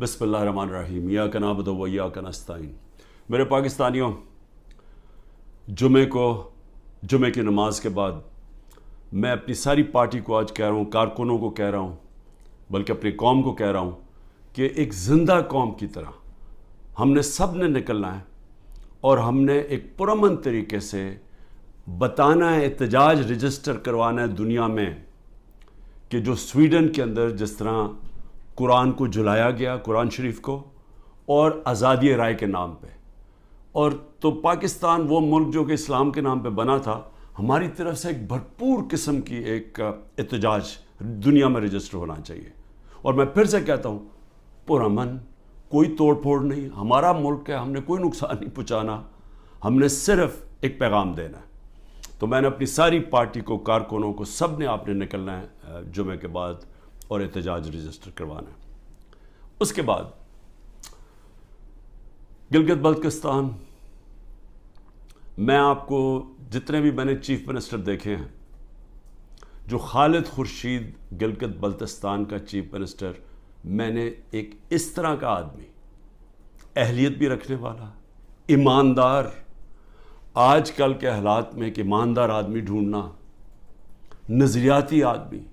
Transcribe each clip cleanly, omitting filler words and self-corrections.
بسم اللہ الرحمن الرحیم ایاک نعبد و ایاک نستعین۔ میرے پاکستانیوں، جمعے کی نماز کے بعد میں اپنی ساری پارٹی کو آج کہہ رہا ہوں، کارکنوں کو کہہ رہا ہوں، بلکہ اپنی قوم کو کہہ رہا ہوں کہ ایک زندہ قوم کی طرح ہم نے سب نے نکلنا ہے اور ہم نے ایک پرامن طریقے سے بتانا ہے، احتجاج رجسٹر کروانا ہے دنیا میں کہ جو سویڈن کے اندر جس طرح قرآن کو جلایا گیا، قرآن شریف کو، اور آزادی رائے کے نام پہ، اور تو پاکستان وہ ملک جو کہ اسلام کے نام پہ بنا تھا، ہماری طرف سے ایک بھرپور قسم کی ایک احتجاج دنیا میں رجسٹر ہونا چاہیے۔ اور میں پھر سے کہتا ہوں، پرامن، کوئی توڑ پھوڑ نہیں، ہمارا ملک ہے، ہم نے کوئی نقصان نہیں پہنچانا، ہم نے صرف ایک پیغام دینا ہے۔ تو میں نے اپنی ساری پارٹی کو، کارکنوں کو، سب نے آپ نے نکلنا ہے جمعے کے بعد اور احتجاج رجسٹر کروانا ہے۔ اس کے بعد گلگت بلتستان، میں آپ کو جتنے بھی میں نے چیف منسٹر دیکھے ہیں، جو خالد خورشید گلگت بلتستان کا چیف منسٹر، میں نے ایک اس طرح کا آدمی، اہلیت بھی رکھنے والا، ایماندار، آج کل کے حالات میں ایک ایماندار آدمی ڈھونڈنا، نظریاتی آدمی،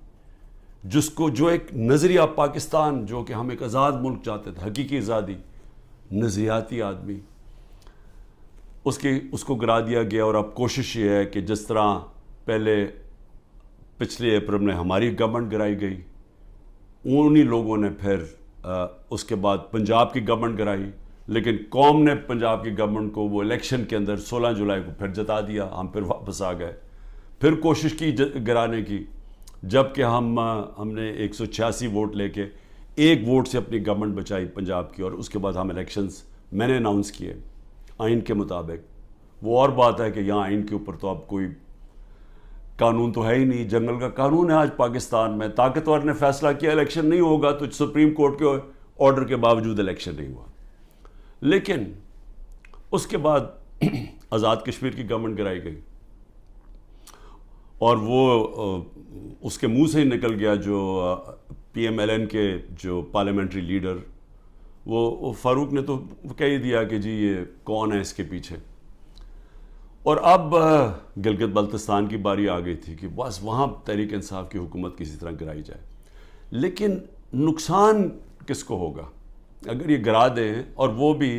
جو ایک نظریہ پاکستان، جو کہ ہم ایک آزاد ملک چاہتے تھے، حقیقی آزادی، نظریاتی آدمی، اس کو گرا دیا گیا۔ اور اب کوشش یہ ہے کہ جس طرح پچھلے اپریل میں ہماری گورنمنٹ گرائی گئی، انہی لوگوں نے پھر اس کے بعد پنجاب کی گورنمنٹ گرائی، لیکن قوم نے پنجاب کی گورنمنٹ کو وہ الیکشن کے اندر 16 جولائی کو پھر جتا دیا، ہم پھر واپس آ گئے، پھر کوشش کی گرانے کی، جبکہ ہم نے 186 ووٹ لے کے ایک ووٹ سے اپنی گورنمنٹ بچائی پنجاب کی، اور اس کے بعد ہم الیکشنز میں نے اناؤنس کیے آئین کے مطابق۔ وہ اور بات ہے کہ یہاں آئین کے اوپر تو اب کوئی قانون تو ہے ہی نہیں، جنگل کا قانون ہے آج پاکستان میں، طاقتور نے فیصلہ کیا الیکشن نہیں ہوگا تو سپریم کورٹ کے آرڈر کے باوجود الیکشن نہیں ہوا۔ لیکن اس کے بعد آزاد کشمیر کی گورنمنٹ گرائی گئی، اور وہ اس کے منہ سے ہی نکل گیا، جو پی ایم ایل این کے جو پارلیمنٹری لیڈر، وہ فاروق نے تو کہہ دیا کہ جی یہ کون ہے اس کے پیچھے۔ اور اب گلگت بلتستان کی باری آ گئی تھی کہ بس وہاں تحریک انصاف کی حکومت کسی طرح گرائی جائے، لیکن نقصان کس کو ہوگا اگر یہ گرا دیں؟ اور وہ بھی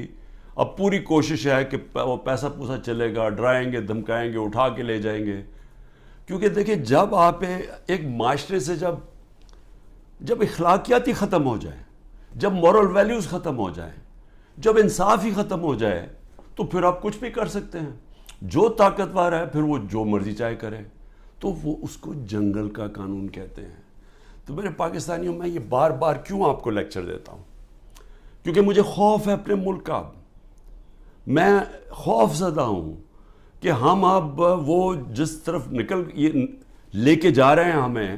اب پوری کوشش ہے کہ وہ پیسہ پوسا چلے گا، ڈرائیں گے، دھمکائیں گے، اٹھا کے لے جائیں گے، کیونکہ دیکھیں جب آپ ایک معاشرے سے جب اخلاقیات ہی ختم ہو جائیں، جب مورل ویلیوز ختم ہو جائیں، جب انصاف ہی ختم ہو جائے، تو پھر آپ کچھ بھی کر سکتے ہیں۔ جو طاقتور ہے پھر وہ جو مرضی چاہے کرے، تو وہ اس کو جنگل کا قانون کہتے ہیں۔ تو میرے پاکستانیوں، میں یہ بار بار کیوں آپ کو لیکچر دیتا ہوں؟ کیونکہ مجھے خوف ہے اپنے ملک کا، میں خوف زدہ ہوں کہ ہم اب وہ جس طرف لے کے جا رہے ہیں ہمیں،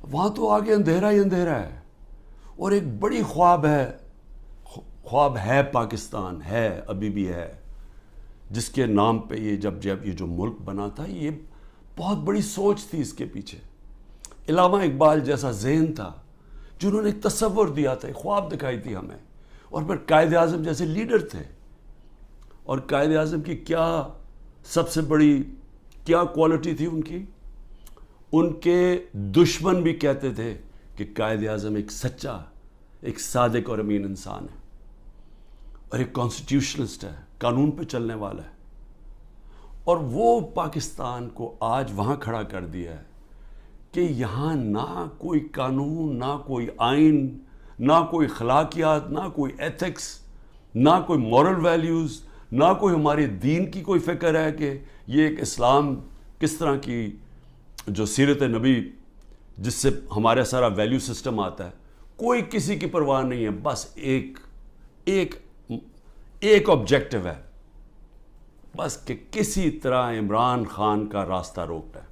وہاں تو آگے اندھیرا ہی اندھیرا ہے، اور ایک بڑی خواب ہے پاکستان، ہے ابھی بھی ہے، جس کے نام پہ جب یہ جو ملک بنا تھا، یہ بہت بڑی سوچ تھی اس کے پیچھے۔ علامہ اقبال جیسا ذہن تھا، جنہوں نے ایک تصور دیا تھا، ایک خواب دکھائی تھی ہمیں، اور پھر قائد اعظم جیسے لیڈر تھے، اور قائد اعظم کی کیا سب سے بڑی کیا کوالٹی تھی ان کے دشمن بھی کہتے تھے کہ قائد اعظم ایک سچا، ایک صادق اور امین انسان ہے، اور ایک کانسٹیٹیوشنسٹ ہے، قانون پہ چلنے والا ہے۔ اور وہ پاکستان کو آج وہاں کھڑا کر دیا ہے کہ یہاں نہ کوئی قانون، نہ کوئی آئین، نہ کوئی اخلاقیات، نہ کوئی ایتھکس، نہ کوئی مورل ویلیوز، نہ کوئی ہمارے دین کی کوئی فکر ہے کہ یہ ایک اسلام کس طرح کی جو سیرت نبی جس سے ہمارا سارا ویلیو سسٹم آتا ہے، کوئی کسی کی پرواہ نہیں ہے، بس ایک آبجیکٹو ہے، بس کہ کسی طرح عمران خان کا راستہ روکنا ہے،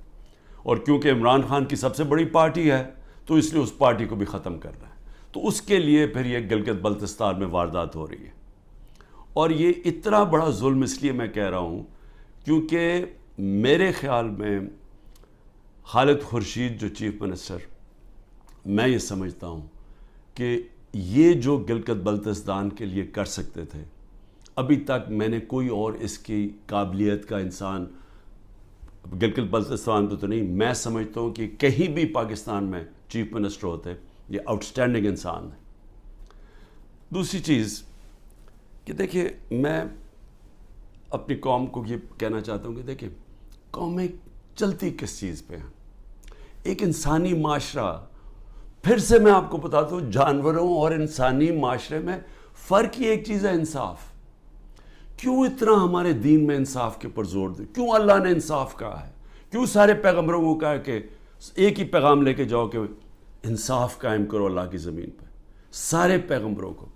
اور کیونکہ عمران خان کی سب سے بڑی پارٹی ہے تو اس لیے اس پارٹی کو بھی ختم کرنا ہے۔ تو اس کے لیے پھر یہ گلگت بلتستان میں واردات ہو رہی ہے، اور یہ اتنا بڑا ظلم اس لیے میں کہہ رہا ہوں کیونکہ میرے خیال میں خالد خورشید جو چیف منسٹر، میں یہ سمجھتا ہوں کہ یہ جو گلگت بلتستان کے لیے کر سکتے تھے، ابھی تک میں نے کوئی اور اس کی قابلیت کا انسان گلگت بلتستان پہ تو نہیں، میں سمجھتا ہوں کہ کہیں بھی پاکستان میں چیف منسٹر ہوتے، یہ آؤٹسٹینڈنگ انسان ہے۔ دوسری چیز کہ دیکھیں، میں اپنی قوم کو یہ کہنا چاہتا ہوں کہ دیکھیں، قومیں چلتی کس چیز پہ ہیں؟ ایک انسانی معاشرہ، پھر سے میں آپ کو بتاتا ہوں، جانوروں اور انسانی معاشرے میں فرق ہی ایک چیز ہے، انصاف۔ کیوں اتنا ہمارے دین میں انصاف کے اوپر زور دے؟ کیوں اللہ نے انصاف کہا ہے؟ کیوں سارے پیغمبروں کو کہا ہے کہ ایک ہی پیغام لے کے جاؤ کہ انصاف قائم کرو اللہ کی زمین پہ؟ سارے پیغمبروں کو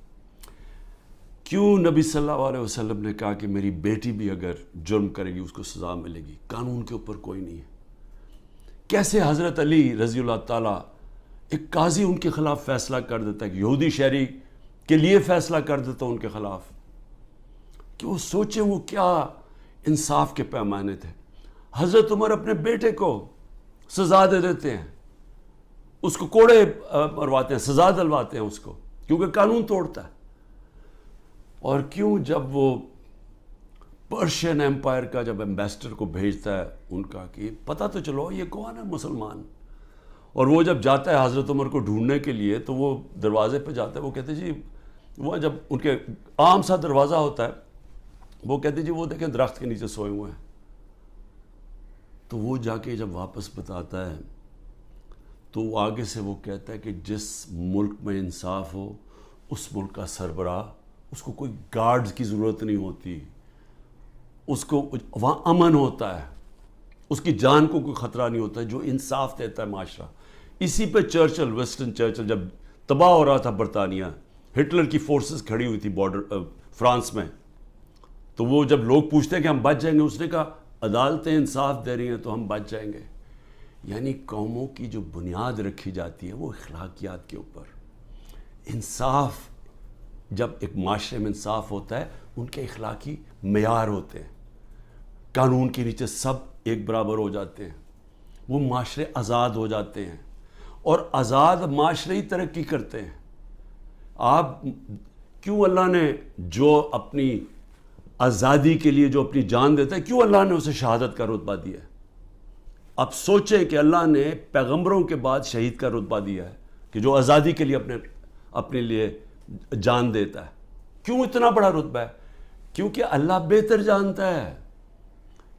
کیوں نبی صلی اللہ علیہ وسلم نے کہا کہ میری بیٹی بھی اگر جرم کرے گی اس کو سزا ملے گی؟ قانون کے اوپر کوئی نہیں ہے۔ کیسے حضرت علی رضی اللہ تعالیٰ، ایک قاضی ان کے خلاف فیصلہ کر دیتا ہے، کہ یہودی شہری کے لیے فیصلہ کر دیتا ان کے خلاف، کہ وہ سوچیں وہ کیا انصاف کے پیمانے تھے۔ حضرت عمر اپنے بیٹے کو سزا دے دیتے ہیں، اس کو کوڑے مرواتے ہیں، سزا دلواتے ہیں اس کو، کیونکہ قانون توڑتا ہے۔ اور کیوں جب وہ پرشین ایمپائر کا جب ایمبیسڈر کو بھیجتا ہے ان کا کہ پتہ تو چلو یہ کون ہے مسلمان، اور وہ جب جاتا ہے حضرت عمر کو ڈھونڈنے کے لیے تو وہ دروازے پہ جاتا ہے، وہ کہتے جی، وہ جب ان کے عام سا دروازہ ہوتا ہے، وہ کہتے جی وہ دیکھیں درخت کے نیچے سوئے ہوئے ہیں۔ تو وہ جا کے جب واپس بتاتا ہے تو وہ آگے سے وہ کہتا ہے کہ جس ملک میں انصاف ہو اس ملک کا سربراہ، اس کو کوئی گارڈز کی ضرورت نہیں ہوتی، اس کو وہاں امن ہوتا ہے، اس کی جان کو کوئی خطرہ نہیں ہوتا ہے، جو انصاف دیتا ہے معاشرہ۔ اسی پہ چرچل، وسٹن چرچل جب تباہ ہو رہا تھا برطانیہ، ہٹلر کی فورسز کھڑی ہوئی تھی بارڈر فرانس میں، تو وہ جب لوگ پوچھتے ہیں کہ ہم بچ جائیں گے، اس نے کہا عدالتیں انصاف دے رہی ہیں تو ہم بچ جائیں گے۔ یعنی قوموں کی جو بنیاد رکھی جاتی ہے وہ اخلاقیات کے اوپر۔ انصاف، جب ایک معاشرے میں انصاف ہوتا ہے، ان کے اخلاقی معیار ہوتے ہیں، قانون کے نیچے سب ایک برابر ہو جاتے ہیں، وہ معاشرے آزاد ہو جاتے ہیں، اور آزاد معاشرے ہی ترقی کرتے ہیں۔ آپ کیوں اللہ نے جو اپنی آزادی کے لیے جو اپنی جان دیتا ہے، کیوں اللہ نے اسے شہادت کا رتبہ دیا ہے؟ اب سوچیں کہ اللہ نے پیغمبروں کے بعد شہید کا رتبہ دیا ہے، کہ جو آزادی کے لیے اپنے لیے جان دیتا ہے۔ کیوں اتنا بڑا رتبہ ہے؟ کیونکہ اللہ بہتر جانتا ہے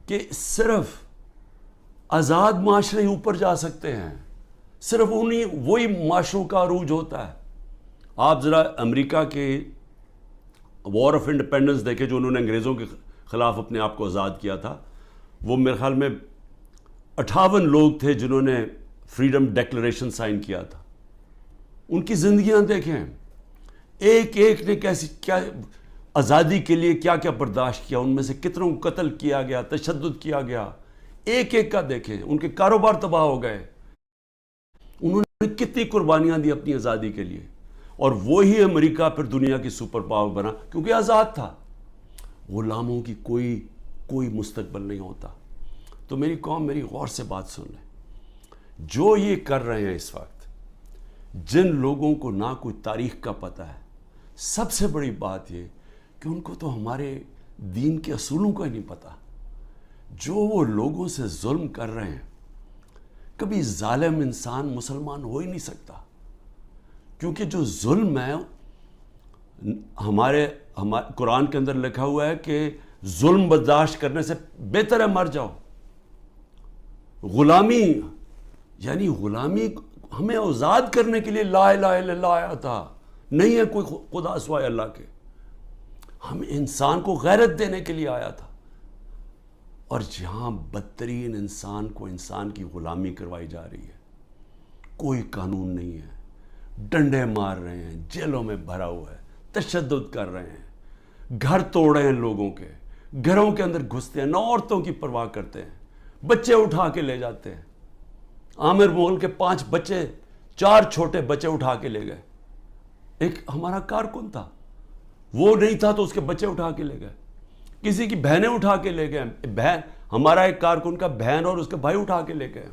کہ صرف آزاد معاشرے ہی اوپر جا سکتے ہیں، صرف وہی معاشروں کا عروج ہوتا ہے۔ آپ ذرا امریکہ کے وار آف انڈیپینڈنس دیکھیں، جو انہوں نے انگریزوں کے خلاف اپنے آپ کو آزاد کیا تھا، وہ میرے خیال میں 58 لوگ تھے جنہوں نے فریڈم ڈیکلریشن سائن کیا تھا۔ ان کی زندگیاں دیکھیں، ایک ایک نے کیا آزادی کے لیے کیا کیا برداشت کیا، ان میں سے کتنوں کو قتل کیا گیا، تشدد کیا گیا، ایک ایک کا دیکھیں، ان کے کاروبار تباہ ہو گئے، انہوں نے کتنی قربانیاں دی اپنی آزادی کے لیے۔ اور وہی امریکہ پھر دنیا کی سپر پاور بنا، کیونکہ آزاد تھا۔ غلاموں کی کوئی مستقبل نہیں ہوتا۔ تو میری قوم، میری غور سے بات سن لیں، جو یہ کر رہے ہیں اس وقت، جن لوگوں کو نہ کوئی تاریخ کا پتہ ہے، سب سے بڑی بات یہ کہ ان کو تو ہمارے دین کے اصولوں کا ہی نہیں پتہ۔ جو وہ لوگوں سے ظلم کر رہے ہیں، کبھی ظالم انسان مسلمان ہو ہی نہیں سکتا، کیونکہ جو ظلم ہے، ہمارے قرآن کے اندر لکھا ہوا ہے کہ ظلم برداشت کرنے سے بہتر ہے مر جاؤ۔ غلامی، یعنی غلامی ہمیں آزاد کرنے کے لیے لا الہ الا اللہ آیا تھا، نہیں ہے کوئی خدا سوائے اللہ کے، ہم انسان کو غیرت دینے کے لیے آیا تھا۔ اور جہاں بدترین انسان کو انسان کی غلامی کروائی جا رہی ہے، کوئی قانون نہیں ہے، ڈنڈے مار رہے ہیں، جیلوں میں بھرا ہوا ہے، تشدد کر رہے ہیں، گھر توڑ رہے ہیں لوگوں کے، گھروں کے اندر گھستے ہیں، نہ عورتوں کی پرواہ کرتے ہیں، بچے اٹھا کے لے جاتے ہیں۔ عامر مغل کے 5 بچے، 4 چھوٹے بچے اٹھا کے لے گئے۔ ایک ہمارا کارکن تھا، وہ نہیں تھا تو اس کے بچے اٹھا کے لے گئے، کسی کی بہنیں اٹھا کے لے گئے، ہمارا ایک کارکن کا بہن اور اس کے بھائی اٹھا کے لے گئے،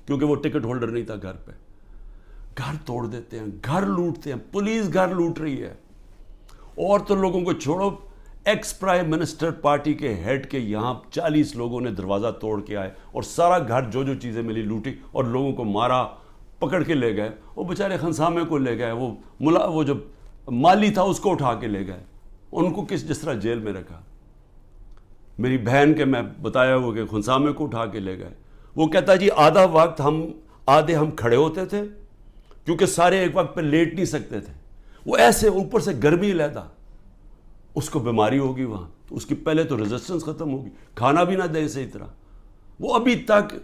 کیونکہ وہ ٹکٹ ہولڈر نہیں تھا گھر پہ۔ گھر توڑ دیتے ہیں, گھر لوٹتے ہیں, پولیس گھر لوٹ رہی ہے. اور تو لوگوں کو چھوڑو, ایکس پرائم منسٹر پارٹی کے ہیڈ کے یہاں 40 لوگوں نے دروازہ توڑ کے آئے اور سارا گھر جو چیزیں ملی لوٹی اور لوگوں کو مارا, پکڑ کے لے گئے. وہ بیچارے خنسامے کو لے گئے, وہ جو مالی تھا اس کو اٹھا کے لے گئے, ان کو جس طرح جیل میں رکھا. میری بہن کے میں بتایا ہوا کہ خنسامے کو اٹھا کے لے گئے. وہ کہتا جی آدھا وقت آدھے ہم کھڑے ہوتے تھے کیونکہ سارے ایک وقت پہ لیٹ نہیں سکتے تھے. وہ ایسے اوپر سے گرمی لیتا, اس کو بیماری ہوگی وہاں, تو اس کی پہلے تو ریزسٹنس ختم ہوگی, کھانا بھی نہ دے صحیح طرح. وہ ابھی تک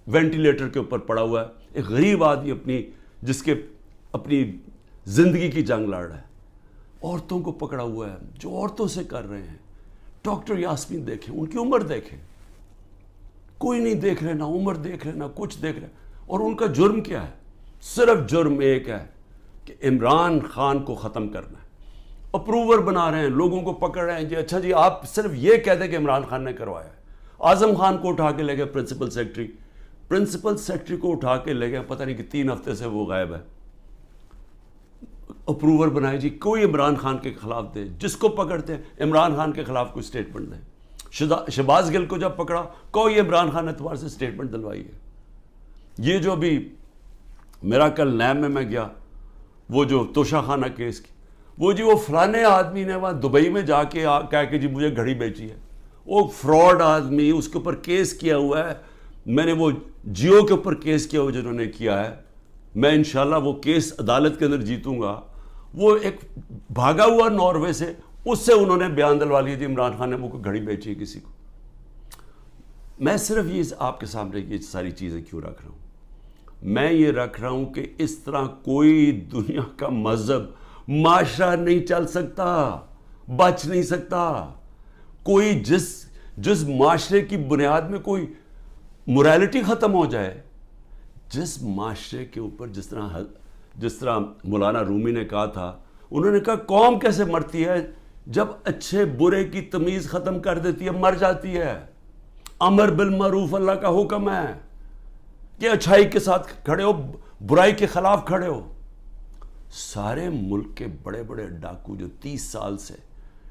وینٹیلیٹر کے اوپر پڑا ہوا ہے. ایک غریب آدمی جس کے اپنی زندگی کی جنگ لڑ رہا ہے. عورتوں کو پکڑا ہوا ہے جو عورتوں سے کر رہے ہیں. ڈاکٹر یاسمین دیکھیں, ان کی عمر دیکھیں, کوئی نہیں دیکھ رہے, نہ عمر دیکھ رہے, نہ کچھ دیکھ رہے. اور ان کا جرم کیا ہے؟ صرف جرم ایک ہے کہ عمران خان کو ختم کرنا ہے. اپروور بنا رہے ہیں, لوگوں کو پکڑ رہے ہیں. جی اچھا جی آپ صرف یہ کہہ دیں کہ عمران خان نے کروایا ہے. اعظم خان کو اٹھا کے لے گئے پرنسپل سیکرٹری کو اٹھا کے لے گئے, پتہ نہیں کہ 3 ہفتے سے وہ غائب ہے. اپروور بنائے جی کوئی عمران خان کے خلاف دے, جس کو پکڑتے ہیں عمران خان کے خلاف کوئی سٹیٹمنٹ دے. شہباز گل کو جب پکڑا کوئی عمران خان اعتبار سے سٹیٹمنٹ دلوائی ہے. یہ جو بھی میرا کل نیب میں گیا, وہ جو توشہ خانہ کیس کی, وہ فلانے آدمی نے وہاں دبئی میں جا کے کہا کہ جی مجھے گھڑی بیچی ہے. وہ فراڈ آدمی, اس کے اوپر کیس کیا ہوا ہے. میں نے وہ جیو کے اوپر کیس کیا ہوا جنہوں نے کیا ہے, میں انشاءاللہ وہ کیس عدالت کے اندر جیتوں گا. وہ ایک بھاگا ہوا ناروے سے, اس سے انہوں نے بیان دلوا لیا جی عمران خان نے وہ گھڑی بیچی ہے کسی کو. میں صرف یہ آپ کے سامنے یہ ساری چیزیں کیوں رکھ رہا ہوں؟ میں یہ رکھ رہا ہوں کہ اس طرح کوئی دنیا کا مذہب معاشرہ نہیں چل سکتا, بچ نہیں سکتا. کوئی جس معاشرے کی بنیاد میں کوئی موریلٹی ختم ہو جائے, جس معاشرے کے اوپر جس طرح مولانا رومی نے کہا تھا, انہوں نے کہا قوم کیسے مرتی ہے جب اچھے برے کی تمیز ختم کر دیتی ہے, مر جاتی ہے. امر بالمعروف اللہ کا حکم ہے کہ اچھائی کے ساتھ کھڑے ہو, برائی کے خلاف کھڑے ہو. سارے ملک کے بڑے بڑے ڈاکو جو 30 سال سے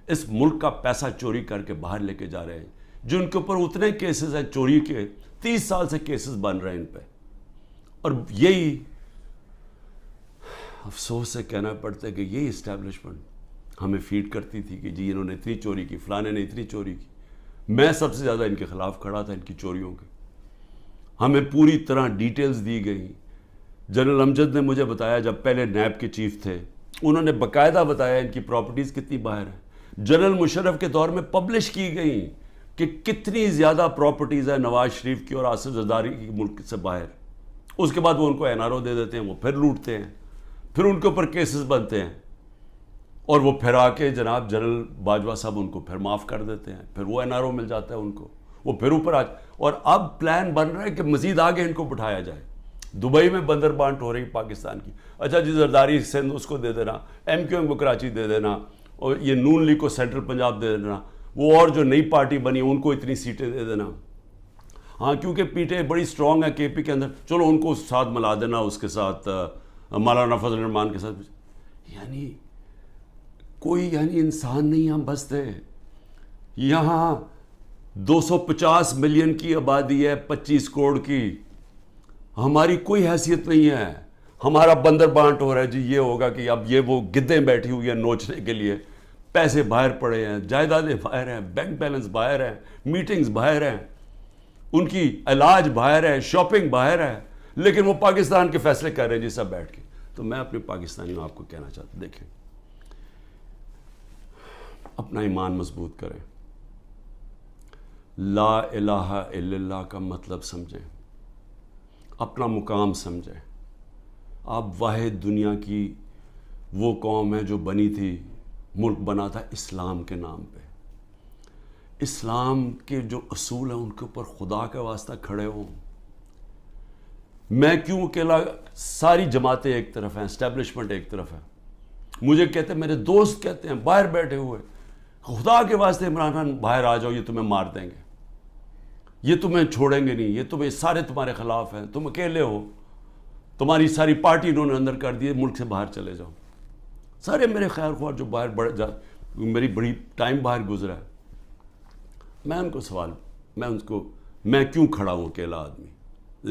اس ملک کا پیسہ چوری کر کے باہر لے کے جا رہے ہیں, جن کے اوپر اتنے کیسز ہیں چوری کے, 30 سال سے کیسز بن رہے ہیں ان پہ. اور یہی افسوس سے کہنا پڑتا ہے کہ یہی اسٹیبلشمنٹ ہمیں فیڈ کرتی تھی کہ جی انہوں نے اتنی چوری کی, فلانے نے اتنی چوری کی. میں سب سے زیادہ ان کے خلاف کھڑا تھا, ان کی چوریوں کے. ہمیں پوری طرح ڈیٹیلز دی گئی. جنرل امجد نے مجھے بتایا, جب پہلے نیب کے چیف تھے, انہوں نے باقاعدہ بتایا ان کی پراپرٹیز کتنی باہر ہیں. جنرل مشرف کے دور میں پبلش کی گئی کہ کتنی زیادہ پراپرٹیز ہیں نواز شریف کی اور آصف زرداری کی ملک سے باہر. اس کے بعد وہ ان کو NRO دے دیتے ہیں, وہ پھر لوٹتے ہیں, پھر ان کے اوپر کیسز بنتے ہیں, اور وہ پھر آ کے جناب جنرل باجوہ صاحب ان کو پھر معاف کر دیتے ہیں, پھر وہ NRO مل جاتا ہے ان کو, وہ پھر اوپر اور اب پلان بن رہا ہے کہ مزید آگے ان کو بٹھایا جائے. دبئی میں بندر بانٹ ہو رہی پاکستان کی. اچھا جی زرداری سندھ اس کو دے دینا, MQM کو کراچی دے دینا, اور یہ نون لیگ کو سینٹرل پنجاب دے دینا, وہ اور جو نئی پارٹی بنی ان کو اتنی سیٹیں دے دینا. ہاں کیونکہ پیٹیں بڑی سٹرونگ ہے KP کے اندر, چلو ان کو ساتھ ملا دینا, اس کے ساتھ مولانا فضل الرحمان کے ساتھ. یعنی کوئی انسان نہیں ہم بستے. یہاں 250 ملین کی آبادی ہے, 25 کروڑ کی. ہماری کوئی حیثیت نہیں ہے. ہمارا بندر بانٹ ہو رہا ہے جی, یہ ہوگا کہ اب یہ وہ گدیں بیٹھی ہوئی ہیں نوچنے کے لیے, پیسے باہر پڑے ہیں, جائیدادیں باہر ہیں, بینک بیلنس باہر ہیں, میٹنگز باہر ہیں, ان کی علاج باہر ہے, شاپنگ باہر ہے, لیکن وہ پاکستان کے فیصلے کر رہے ہیں جی سب بیٹھ کے. تو میں اپنے پاکستانیوں آپ کو کہنا چاہتا ہوں, دیکھیں اپنا ایمان مضبوط کریں, لا الہ الا اللہ کا مطلب سمجھیں, اپنا مقام سمجھیں. آپ واحد دنیا کی وہ قوم ہے جو بنی تھی, ملک بنا تھا اسلام کے نام پہ. اسلام کے جو اصول ہیں ان کے اوپر خدا کا واسطہ کھڑے ہوں. میں کیوں اکیلا, ساری جماعتیں ایک طرف ہیں, اسٹیبلشمنٹ ایک طرف ہے. مجھے کہتے ہیں, میرے دوست کہتے ہیں باہر بیٹھے ہوئے, خدا کے واسطے عمران خان باہر آ جاؤ, یہ تمہیں مار دیں گے, یہ تمہیں چھوڑیں گے نہیں, یہ تمہیں سارے تمہارے خلاف ہیں, تم اکیلے ہو. تمہاری ساری پارٹی انہوں نے اندر کر دی ہے, ملک سے باہر چلے جاؤ. سارے میرے خیر خواہ جو باہر میری بڑی ٹائم باہر گزرا ہے, میں ان کو سوال, میں کیوں کھڑا ہوں اکیلا آدمی,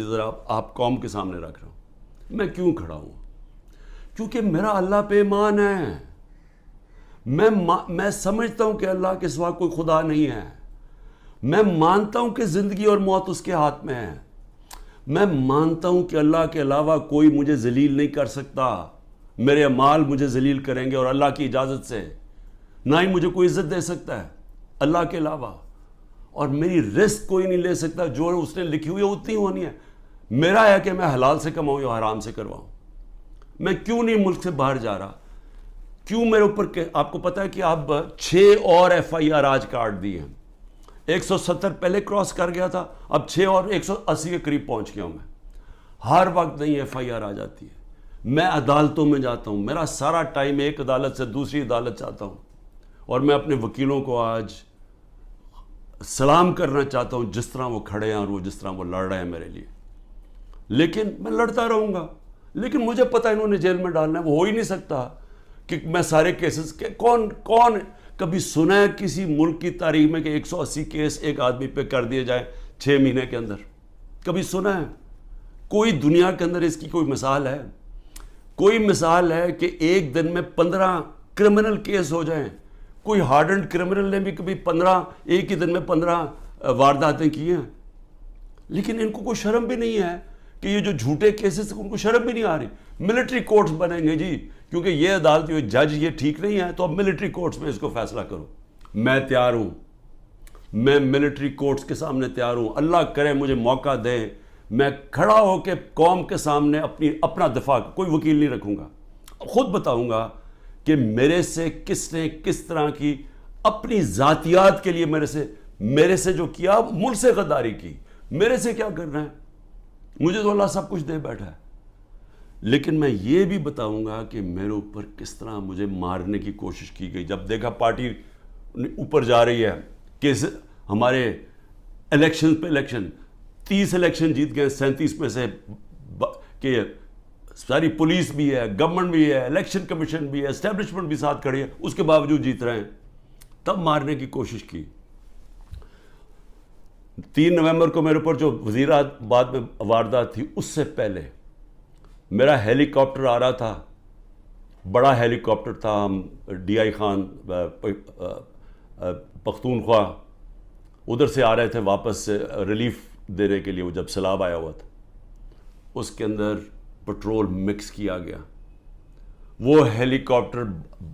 ذرا آپ قوم کے سامنے رکھ رہا ہوں, میں کیوں کھڑا ہوں؟ کیونکہ میرا اللہ پہ ایمان ہے. میں سمجھتا ہوں کہ اللہ کے سوا کوئی خدا نہیں ہے. میں مانتا ہوں کہ زندگی اور موت اس کے ہاتھ میں ہے. میں مانتا ہوں کہ اللہ کے علاوہ کوئی مجھے ذلیل نہیں کر سکتا. میرے اعمال مجھے ذلیل کریں گے اور اللہ کی اجازت سے. نہ ہی مجھے کوئی عزت دے سکتا ہے اللہ کے علاوہ, اور میری رزق کوئی نہیں لے سکتا. جو اس نے لکھی ہوئی ہے اتنی ہونی ہے. میرا ہے کہ میں حلال سے کماؤں یا حرام سے کرواؤں. میں کیوں نہیں ملک سے باہر جا رہا؟ کیوں میرے اوپر آپ کو پتا ہے کہ اب 6 اور FIR آج کاٹ دی ہیں. 170 پہلے کراس کر گیا تھا, اب 6 اور 180 کے قریب پہنچ گیا ہوں میں. ہر وقت نہیں FIR آ جاتی ہے. میں عدالتوں میں جاتا ہوں, میرا سارا ٹائم ایک عدالت سے دوسری عدالت جاتا ہوں, اور میں اپنے وکیلوں کو آج سلام کرنا چاہتا ہوں جس طرح وہ کھڑے ہیں اور وہ جس طرح وہ لڑ رہے ہیں میرے لیے. لیکن میں لڑتا رہوں گا, لیکن مجھے پتہ انہوں نے جیل میں ڈالنا ہے. وہ ہو ہی نہیں سکتا کہ میں سارے کیسز کون کبھی سنا ہے کسی ملک کی تاریخ میں کہ 180 کیس ایک آدمی پہ کر دیے جائیں 6 مہینے کے اندر؟ کبھی سنا ہے؟ کوئی دنیا کے اندر اس کی کوئی مثال ہے؟ کوئی مثال ہے کہ ایک دن میں 15 کرمنل کیس ہو جائیں؟ کوئی ہارڈنڈ کرمنل نے بھی کبھی 15 ایک ہی دن میں 15 وارداتیں کی ہیں؟ لیکن ان کو کوئی شرم بھی نہیں ہے کہ یہ جو جھوٹے کیسز ان کو شرم بھی نہیں آ رہی. ملٹری کورٹس بنیں گے جی, کیونکہ یہ عدالتی جج یہ ٹھیک نہیں ہے تو اب ملٹری کورٹس میں اس کو فیصلہ کرو. میں تیار ہوں, میں ملٹری کورٹس کے سامنے تیار ہوں. اللہ کرے مجھے موقع دے, میں کھڑا ہو کے قوم کے سامنے اپنا دفاع, کوئی وکیل نہیں رکھوں گا, خود بتاؤں گا کہ میرے سے کس نے کس طرح کی اپنی ذاتیات کے لیے میرے سے جو کیا, ملک سے غداری کی. میرے سے کیا کرنا ہے؟ مجھے تو اللہ سب کچھ دے بیٹھا ہے. لیکن میں یہ بھی بتاؤں گا کہ میرے اوپر کس طرح مجھے مارنے کی کوشش کی گئی. جب دیکھا پارٹی اوپر جا رہی ہے کہ ہمارے الیکشن پہ الیکشن 30 الیکشن جیت گئے 37 میں سے, کہ ساری پولیس بھی ہے, گورنمنٹ بھی ہے, الیکشن کمیشن بھی ہے, اسٹیبلشمنٹ بھی ساتھ کھڑی ہے, اس کے باوجود جیت رہے ہیں, تب مارنے کی کوشش کی. 3 نومبر کو میرے اوپر جو وزیرآباد میں واردات تھی, اس سے پہلے میرا ہیلی کاپٹر آ رہا تھا, بڑا ہیلی کاپٹر تھا, ہم DI خان پختونخوا ادھر سے آ رہے تھے واپس سے ریلیف دینے کے لیے, وہ جب سیلاب آیا ہوا تھا. اس کے اندر پٹرول مکس کیا گیا. وہ ہیلی کاپٹر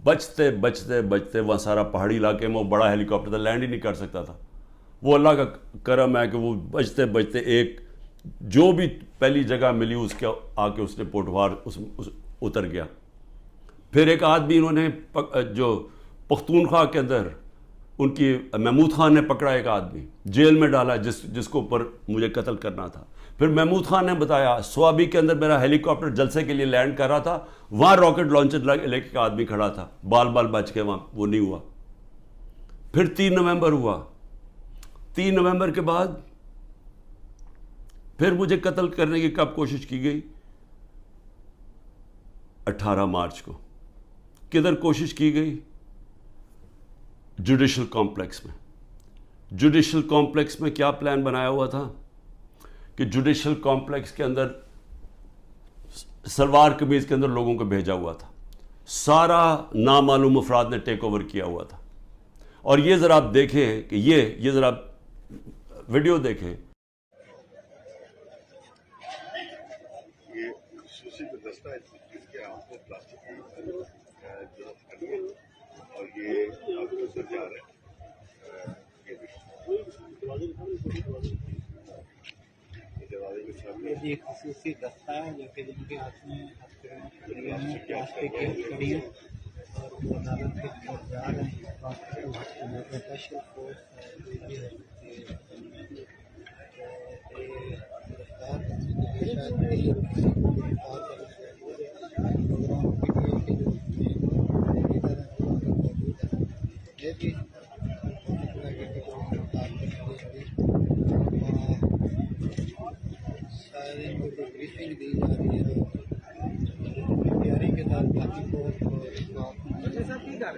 بچتے بچتے بچتے وہاں سارا پہاڑی علاقے میں وہ بڑا ہیلی کاپٹر تھا, لینڈ ہی نہیں کر سکتا تھا. وہ اللہ کا کرم ہے کہ وہ بچتے بچتے ایک جو بھی پہلی جگہ ملی اس کے آ کے اس نے پوٹوار اتر گیا. پھر ایک آدمی انہوں نے جو پختونخوا کے اندر ان کی محمود خان نے پکڑا, ایک آدمی جیل میں ڈالا جس کو اوپر مجھے قتل کرنا تھا. پھر محمود خان نے بتایا سوابی کے اندر میرا ہیلی کاپٹر جلسے کے لیے لینڈ کر رہا تھا, وہاں راکٹ لانچر لے کے آدمی کھڑا تھا, بال بچ کے وہاں وہ نہیں ہوا. پھر 3 نومبر ہوا. 3 نومبر کے بعد پھر مجھے قتل کرنے کی کب کوشش کی گئی؟ 18 مارچ کو. کدھر کوشش کی گئی؟ جوڈیشل کمپلیکس میں. جوڈیشل کمپلیکس میں کیا پلان بنایا ہوا تھا کہ جوڈیشل کمپلیکس کے اندر سلوار قمیض کے اندر لوگوں کو بھیجا ہوا تھا, سارا نامعلوم افراد نے ٹیک اوور کیا ہوا تھا. اور یہ ذرا آپ دیکھیں کہ یہ ذرا ویڈیو دیکھیں. یہ خصوصی دستہ ہے جو کہ جن کے ہاتھ میں پلاسٹک کی ہتھکڑی ہے اور وہ عدالت کے طرف جا رہے ہیں. اسپیشل فورس ڈیوٹی ہے گرفتار کرنے کے لیے پروگرام PTI کے جو لیڈر ہیں وہ موجود ہیں. یہ بھی سارے کو بریفنگ دی جا رہی ہے.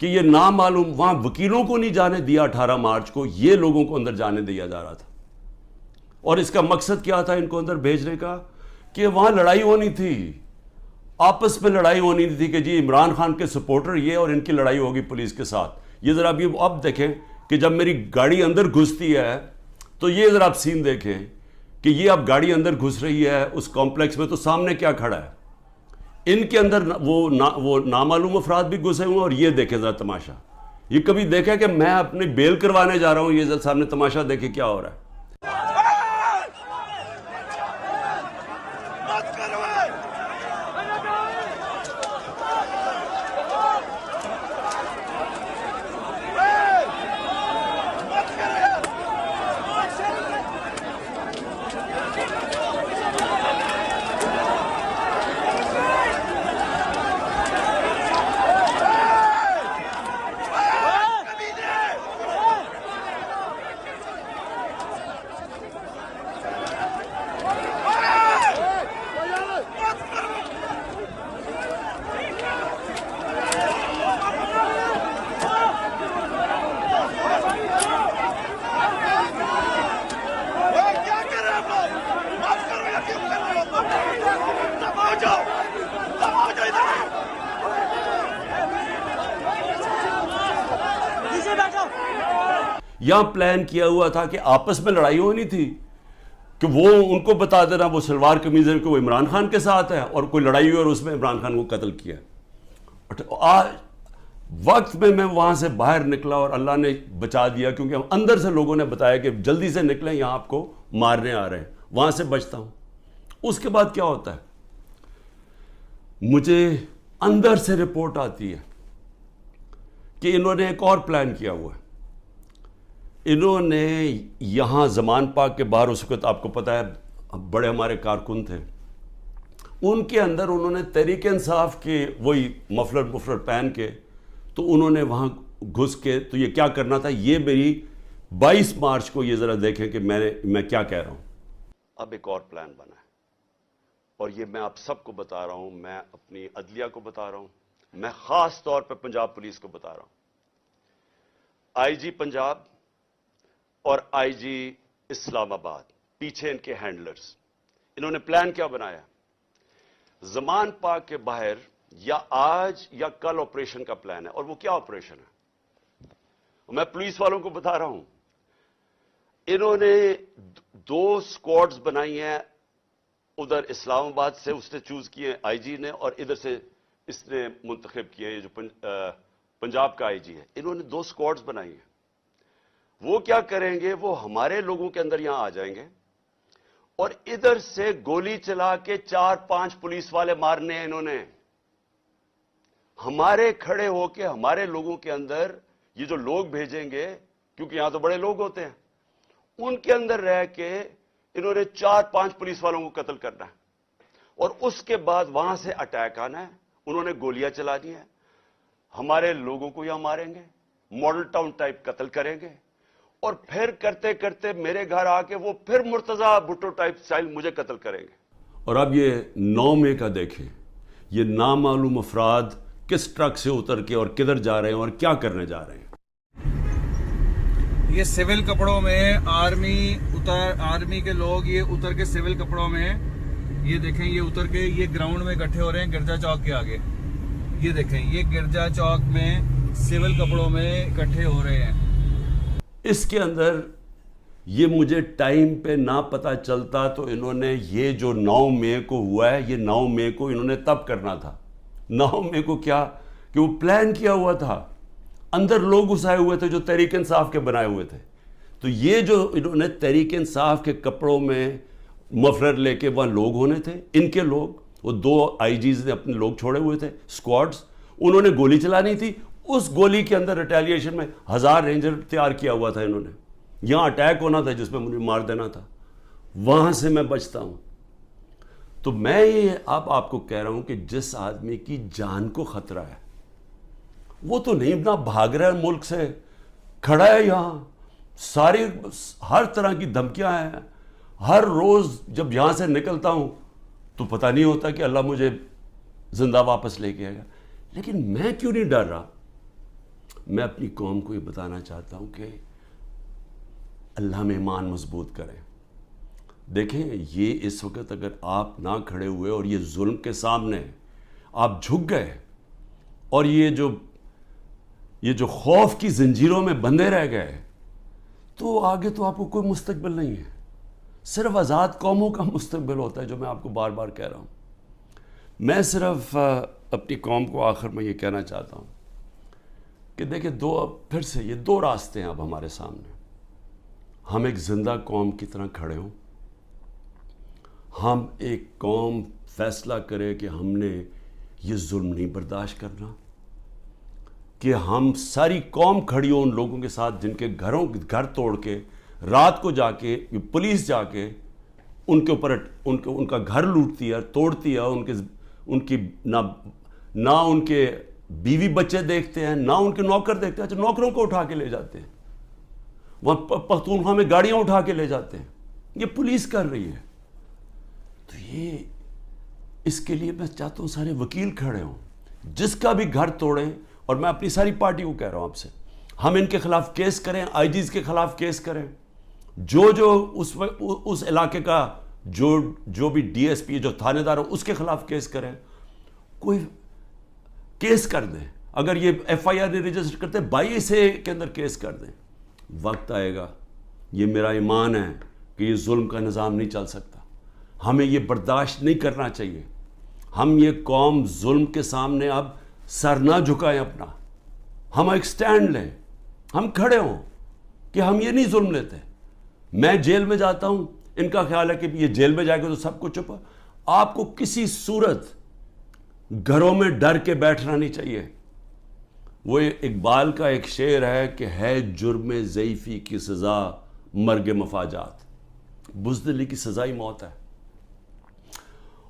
کہ یہ نامعلوم وہاں وکیلوں کو نہیں جانے دیا 18 مارچ کو، یہ لوگوں کو اندر جانے دیا جا رہا تھا. اور اس کا مقصد کیا تھا ان کو اندر بھیجنے کا؟ کہ وہاں لڑائی ہونی تھی، آپس میں لڑائی ہونی تھی کہ جی عمران خان کے سپورٹر یہ اور ان کی لڑائی ہوگی پولیس کے ساتھ. یہ ذرا اب دیکھیں کہ جب میری گاڑی اندر گھستی ہے تو یہ ذرا آپ سین دیکھیں کہ یہ اب گاڑی اندر گھس رہی ہے اس کمپلیکس میں، تو سامنے کیا کھڑا ہے؟ ان کے اندر وہ نامعلوم افراد بھی گھسے ہوئے ہیں. اور یہ دیکھیں ذرا تماشا، یہ کبھی دیکھا کہ میں اپنی بیل کروانے جا رہا ہوں، یہ ذرا سامنے تماشا دیکھیں کیا ہو رہا ہے. یہاں پلان کیا ہوا تھا کہ آپس میں لڑائی ہونی تھی کہ وہ ان کو بتا دینا وہ سلوار قمیض ہے کہ وہ عمران خان کے ساتھ ہے، اور کوئی لڑائی ہوئی اور اس میں عمران خان کو قتل کیا. آج وقت میں وہاں سے باہر نکلا اور اللہ نے بچا دیا، کیونکہ اندر سے لوگوں نے بتایا کہ جلدی سے نکلیں، یہاں آپ کو مارنے آ رہے ہیں. وہاں سے بچتا ہوں. اس کے بعد کیا ہوتا ہے؟ مجھے اندر سے رپورٹ آتی ہے کہ انہوں نے ایک اور پلان کیا ہوا ہے. انہوں نے یہاں زمان پاک کے باہر اس وقت آپ کو پتہ ہے بڑے ہمارے کارکن تھے، ان کے اندر انہوں نے تحریک انصاف کے وہی مفلر پہن کے، تو انہوں نے وہاں گھس کے، تو یہ کیا کرنا تھا، یہ میری 22 مارچ کو یہ ذرا دیکھیں کہ میں کیا کہہ رہا ہوں. اب ایک اور پلان بنا ہے اور یہ میں آپ سب کو بتا رہا ہوں، میں اپنی عدلیہ کو بتا رہا ہوں، میں خاص طور پہ پنجاب پولیس کو بتا رہا ہوں. آئی جی پنجاب اور آئی جی اسلام آباد پیچھے ان کے ہینڈلرز، انہوں نے پلان کیا بنایا؟ زمان پاک کے باہر یا آج یا کل آپریشن کا پلان ہے. اور وہ کیا آپریشن ہے؟ میں پولیس والوں کو بتا رہا ہوں، انہوں نے 2 اسکواڈز بنائی ہیں. ادھر اسلام آباد سے اس نے چوز کیے آئی جی نے، اور ادھر سے اس نے منتخب کیے یہ جو پنجاب کا آئی جی ہے. انہوں نے 2 اسکواڈز بنائی ہیں. وہ کیا کریں گے؟ وہ ہمارے لوگوں کے اندر یہاں آ جائیں گے اور ادھر سے گولی چلا کے 4-5 پولیس والے مارنے ہیں. انہوں نے ہمارے کھڑے ہو کے ہمارے لوگوں کے اندر یہ جو لوگ بھیجیں گے، کیونکہ یہاں تو بڑے لوگ ہوتے ہیں، ان کے اندر رہ کے انہوں نے 4-5 پولیس والوں کو قتل کرنا ہے. اور اس کے بعد وہاں سے اٹیک آنا ہے. انہوں نے گولیاں چلا دی ہیں، ہمارے لوگوں کو یہاں ماریں گے، ماڈل ٹاؤن ٹائپ قتل کریں گے، اور پھر کرتے کرتے میرے گھر آ کے وہ پھر مرتضی بھٹو ٹائپ سٹائل مجھے قتل کریں گے. اور اب یہ 9 مئی کا دیکھیں، یہ نامعلوم افراد کس ٹرک سے اتر کے اور کدھر جا رہے ہیں اور کیا کرنے جا رہے ہیں. یہ سول کپڑوں میں آرمی کے لوگ یہ اتر کے سول کپڑوں میں، یہ دیکھیں یہ اتر کے یہ گراؤنڈ میں اکٹھے ہو رہے ہیں گرجا چوک کے آگے. یہ دیکھیں یہ گرجا چوک میں سول کپڑوں میں اکٹھے ہو رہے ہیں. اس کے اندر یہ مجھے ٹائم پہ نہ پتہ چلتا تو انہوں نے یہ جو 9 مئی کو ہوا ہے، یہ 9 مئی کو انہوں نے تب کرنا تھا. 9 مئی کو کیا کہ وہ پلان کیا ہوا تھا، اندر لوگ گھسائے ہوئے تھے جو تحریک انصاف کے بنائے ہوئے تھے. تو یہ جو انہوں نے تحریک انصاف کے کپڑوں میں مفلر لے کے وہاں لوگ ہونے تھے، ان کے لوگ، وہ 2 آئی جیز نے اپنے لوگ چھوڑے ہوئے تھے اسکواڈز، انہوں نے گولی چلانی تھی. اس گولی کے اندر ریٹیلیشن میں 1000 رینجر تیار کیا ہوا تھا انہوں نے. یہاں اٹیک ہونا تھا جس میں مجھے مار دینا تھا. وہاں سے میں بچتا ہوں. تو میں یہ آپ کو کہہ رہا ہوں کہ جس آدمی کی جان کو خطرہ ہے وہ تو نہیں نہ بھاگ رہا ہے ملک سے، کھڑا ہے یہاں. ساری ہر طرح کی دھمکیاں ہیں. ہر روز جب یہاں سے نکلتا ہوں تو پتہ نہیں ہوتا کہ اللہ مجھے زندہ واپس لے کے آئے گا. لیکن میں کیوں نہیں ڈر رہا؟ میں اپنی قوم کو یہ بتانا چاہتا ہوں کہ اللہ میں ایمان مضبوط کریں. دیکھیں یہ اس وقت اگر آپ نہ کھڑے ہوئے اور یہ ظلم کے سامنے آپ جھک گئے اور یہ جو خوف کی زنجیروں میں بندھے رہ گئے تو آگے تو آپ کو کوئی مستقبل نہیں ہے. صرف آزاد قوموں کا مستقبل ہوتا ہے، جو میں آپ کو بار بار کہہ رہا ہوں. میں صرف اپنی قوم کو آخر میں یہ کہنا چاہتا ہوں کہ دیکھیں پھر سے یہ دو راستے ہیں اب ہمارے سامنے. ہم ایک زندہ قوم کی طرح کھڑے ہوں، ہم ایک قوم فیصلہ کرے کہ ہم نے یہ ظلم نہیں برداشت کرنا، کہ ہم ساری قوم کھڑی ہو ان لوگوں کے ساتھ جن کے گھر توڑ کے رات کو جا کے پولیس جا کے ان کے اوپر ان کا گھر لوٹتی ہے، توڑتی ہے، ان کی نہ ان کے بیوی بچے دیکھتے ہیں، نہ ان کے نوکر دیکھتے ہیں. اچھا نوکروں کو اٹھا کے لے جاتے ہیں، وہاں پختونخوا میں گاڑیاں اٹھا کے لے جاتے ہیں. یہ پولیس کر رہی ہے. تو یہ اس کے لیے میں چاہتا ہوں سارے وکیل کھڑے ہوں، جس کا بھی گھر توڑیں. اور میں اپنی ساری پارٹی کو کہہ رہا ہوں آپ سے، ہم ان کے خلاف کیس کریں، آئی جیز کے خلاف کیس کریں، جو اس علاقے کا جو بھی ڈی ایس پی جو تھانے دار ہو اس کے خلاف کیس کریں. کوئی کیس کر دیں. اگر یہ ایف آئی آر نہیں رجسٹر کرتے 22A کے اندر کیس کر دیں. وقت آئے گا، یہ میرا ایمان ہے کہ یہ ظلم کا نظام نہیں چل سکتا. ہمیں یہ برداشت نہیں کرنا چاہیے. ہم یہ قوم ظلم کے سامنے اب سر نہ جھکائیں اپنا. ہم ایک سٹینڈ لیں، ہم کھڑے ہوں کہ ہم یہ نہیں ظلم لیتے. میں جیل میں جاتا ہوں، ان کا خیال ہے کہ یہ جیل میں جائے گا تو سب کو چپا. آپ کو کسی صورت گھروں میں ڈر کے بیٹھنا نہیں چاہیے. وہ اقبال کا ایک شعر ہے کہ ہے جرم ضعیفی کی سزا مرگ مفاجات. بزدلی کی سزا ہی موت ہے.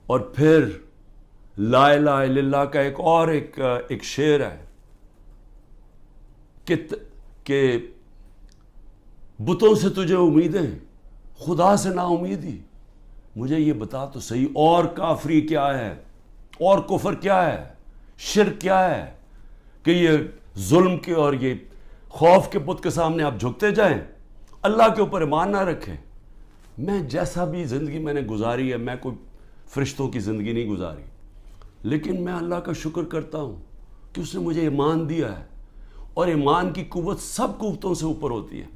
اور پھر لا الہ الا اللہ کا ایک شعر ہے کہ بتوں سے تجھے امیدیں، خدا سے نا امیدی. مجھے یہ بتا تو صحیح، اور کافری کیا ہے، اور کفر کیا ہے، شرک کیا ہے کہ یہ ظلم کے اور یہ خوف کے بت کے سامنے آپ جھکتے جائیں، اللہ کے اوپر ایمان نہ رکھیں. میں جیسا بھی زندگی میں نے گزاری ہے، میں کوئی فرشتوں کی زندگی نہیں گزاری، لیکن میں اللہ کا شکر کرتا ہوں کہ اس نے مجھے ایمان دیا ہے. اور ایمان کی قوت سب قوتوں سے اوپر ہوتی ہے.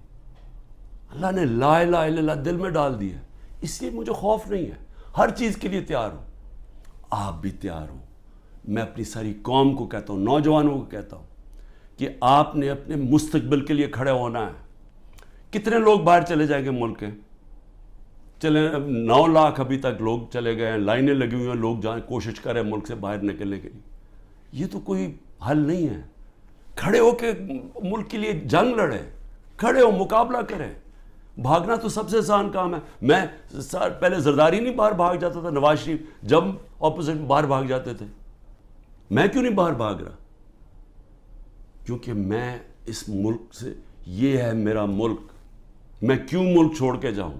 اللہ نے لا الہ الا اللہ دل میں ڈال دی ہے، اس لیے مجھے خوف نہیں ہے. ہر چیز کے لیے تیار ہوں. آپ بھی تیار ہوں. میں اپنی ساری قوم کو کہتا ہوں، نوجوانوں کو کہتا ہوں کہ آپ نے اپنے مستقبل کے لیے کھڑے ہونا ہے. کتنے لوگ باہر چلے جائیں گے ملک کے؟ چلے 9 لاکھ ابھی تک لوگ چلے گئے ہیں، لائنیں لگی ہوئی ہیں، لوگ جائیں کوشش کریں ملک سے باہر نکلنے کے لیے. یہ تو کوئی حل نہیں ہے. کھڑے ہو کے ملک کے لیے جنگ لڑے، کھڑے ہو مقابلہ کریں. بھاگنا تو سب سے آسان کام ہے. میں پہلے زرداری نہیں باہر بھاگ جاتا تھا، نواز شریف جب اپوزٹ باہر بھاگ جاتے تھے. میں کیوں نہیں باہر بھاگ رہا؟ کیونکہ میں اس ملک سے، یہ ہے میرا ملک. میں کیوں ملک چھوڑ کے جاؤں؟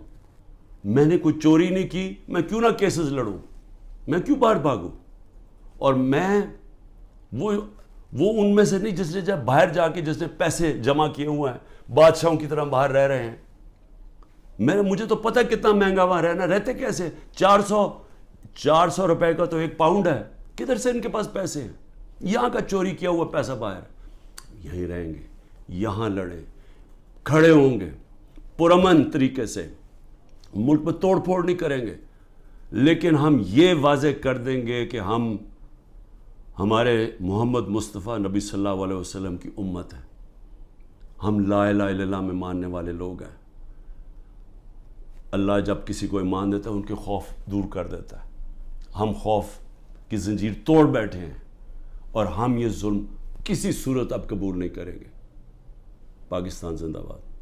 میں نے کوئی چوری نہیں کی، میں کیوں نہ کیسز لڑوں؟ میں کیوں باہر بھاگوں؟ اور میں وہ ان میں سے نہیں جس نے جب باہر جا کے جس نے پیسے جمع کیے ہوئے ہیں، بادشاہوں کی طرح باہر رہ رہے ہیں. مجھے تو پتہ کتنا مہنگا وہاں رہنا. رہتے کیسے؟ 400 روپے کا تو 1 پاؤنڈ ہے. کدھر سے ان کے پاس پیسے ہیں؟ یہاں کا چوری کیا ہوا پیسہ باہر. یہیں رہیں گے، یہاں لڑیں، کھڑے ہوں گے پرامن طریقے سے. ملک میں توڑ پھوڑ نہیں کریں گے، لیکن ہم یہ واضح کر دیں گے کہ ہم ہمارے محمد مصطفیٰ نبی صلی اللہ علیہ وسلم کی امت ہے. ہم لا الہ الا اللہ میں ماننے والے لوگ ہیں. اللہ جب کسی کو ایمان دیتا ہے ان کے خوف دور کر دیتا ہے. ہم خوف کی زنجیر توڑ بیٹھے ہیں اور ہم یہ ظلم کسی صورت اب قبول نہیں کریں گے. پاکستان زندہ باد.